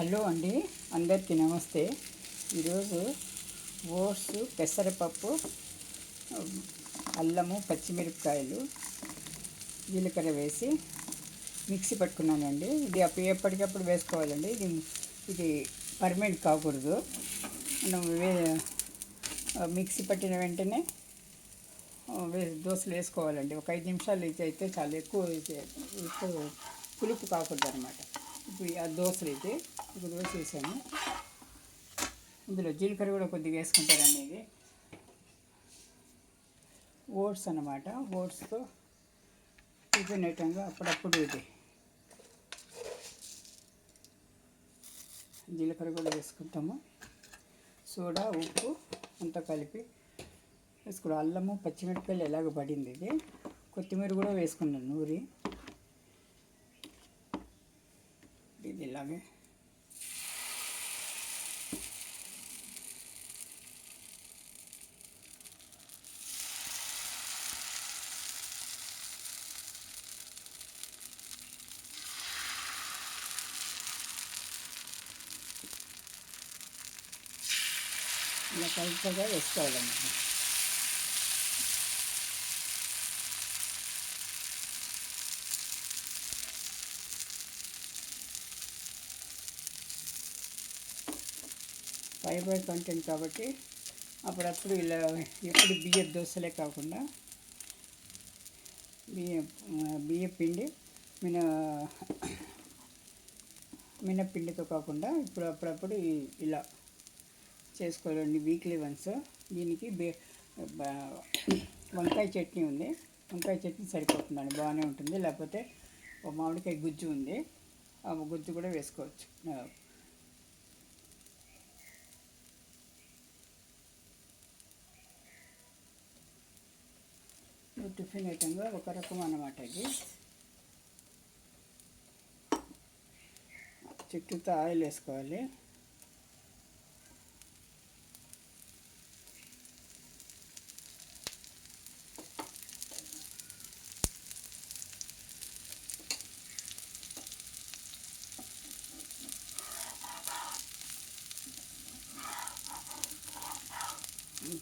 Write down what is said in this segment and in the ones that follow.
Hello అండి, అందరికీ నమస్తే. ఈరోజు ఓట్స్, పెసరపప్పు, అల్లము, పచ్చిమిరపకాయలు, జీలకర్ర వేసి మిక్సీ పట్టుకున్నానండి. ఇది ఎప్పటికప్పుడు వేసుకోవాలండి. ఇది పర్మనెంట్ కాకూడదు. మనం మిక్సీ పట్టిన వెంటనే దోశలు వేసుకోవాలండి. ఒక 5 నిమిషాలు అయితే చాలా ఎక్కువ పులుపు కాకూడదు అనమాట. ఇప్పుడు ఆ దోశలు అయితే ఒక దోశ వేసాను. ఇందులో జీలకర్ర కూడా కొద్దిగా వేసుకుంటారండి. ఇది ఓట్స్ అన్నమాట. ఓట్స్తో టిఫిన్ ఐటంగా అప్పుడప్పుడు ఇది జీలకర్ర కూడా వేసుకుంటాము. సోడా, ఉప్పు అంతా కలిపి వేసుకోవడం. అల్లము, పచ్చిమిరపకాయలు ఎలాగ పడింది. ఇది కొత్తిమీర కూడా వేసుకున్నాను నూరి. ఇది ఇలాగే ఇలా కలుపుగా వేసుకోవాలన్నమాట. ఫైబర్ కంటెంట్ కాబట్టి అప్పుడప్పుడు ఇలా ఎప్పుడు బియ్యం దోశలే కాకుండా బియ్య పిండి మినప్పిండితో కాకుండా ఇప్పుడు అప్పుడప్పుడు ఇలా చేసుకోవాలండి. Weekly once. దీనికి వంకాయ చట్నీ ఉంది. వంకాయ చట్నీ సరిపోతుందండి, బాగానే ఉంటుంది. లేకపోతే మామిడికాయ గుజ్జు ఉంది, ఆ గుజ్జు కూడా వేసుకోవచ్చు. టిఫిన్ ఐటంగా ఒక రకం అన్నమాట. ఇది చుట్టూతో ఆయిల్ వేసుకోవాలి.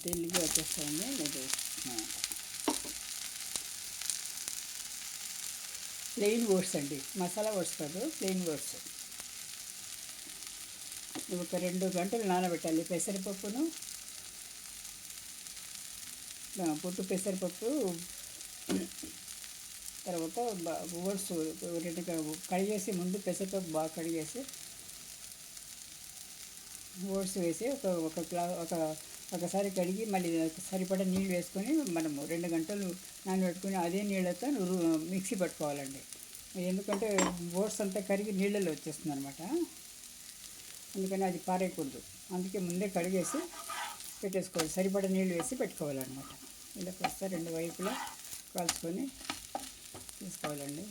తెలివిగా వచ్చేస్తాయండి. లేదు, ప్లెయిన్ ఓట్స్ అండి, మసాలా ఓట్స్ కాదు, ప్లెయిన్ ఓట్స్. ఒక 2 గంటలు నానబెట్టాలి. పెసరపప్పును, పొట్టు పెసరపప్పు, తర్వాత ఓట్స్ 2 కడిగేసి, ముందు పెసరపప్పు బాగా కడిగేసి ఓట్స్ వేసి ఒకసారి కడిగి మళ్ళీ సరిపడా నీళ్ళు వేసుకొని మనము 2 గంటలు నానబెట్టుకొని అదే నీళ్ళతో మిక్సీ పట్టుకోవాలండి. ఎందుకంటే ఓట్స్ అంతా కరిగి నీళ్ళలో వచ్చేస్తుంది అనమాట. అందుకని అది పారేయకూడదు. అందుకే ముందే కడిగేసి పెట్టేసుకోవాలి. సరిపడా నీళ్ళు వేసి పెట్టుకోవాలన్నమాట. ఇలా కాస్త 2 వైపులా కాల్చుకొని తీసుకోవాలండి.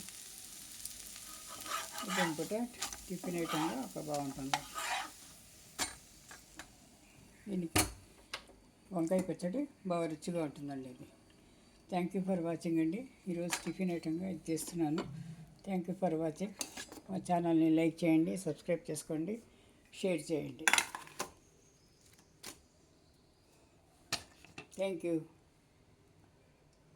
ఇదంతా టిఫిన్ ఐటంగా ఒక బాగుంటుంది. దీనికి వంకాయ పచ్చడి బాగా రుచిగా ఉంటుందండి. ఇది థ్యాంక్ యూ ఫర్ వాచింగ్ అండి. ఈరోజు టిఫిన్ ఐటంగా ఇది చేస్తున్నాను. Thank you for watching. మా ఛానల్ని లైక్ చేయండి, సబ్స్క్రైబ్ చేసుకోండి, షేర్ చేయండి. Thank you.